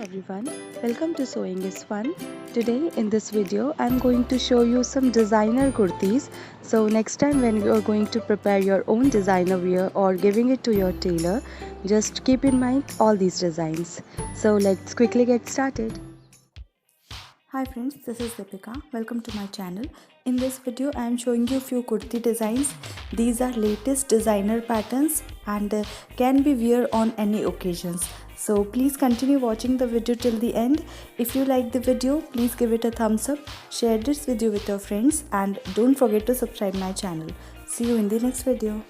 everyone, welcome to Sewing is Fun. Today in this video I'm going to show you some designer kurtis. So next time when you are going to prepare your own designer wear or giving it to your tailor, just keep in mind all these designs. So let's quickly get started. Hi friends, this is Deepika. Welcome to my channel. In this video I am showing you few kurti designs. These are latest designer patterns and can be wear on any occasions. So please continue watching the video till the end. If you like the video, please give it a thumbs up, share this video with your friends and don't forget to subscribe my channel. See you in the next video.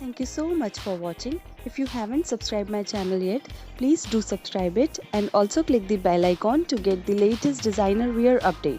Thank you so much for watching. If you haven't subscribed my channel yet, please do subscribe it and also click the bell icon to get the latest designer wear update.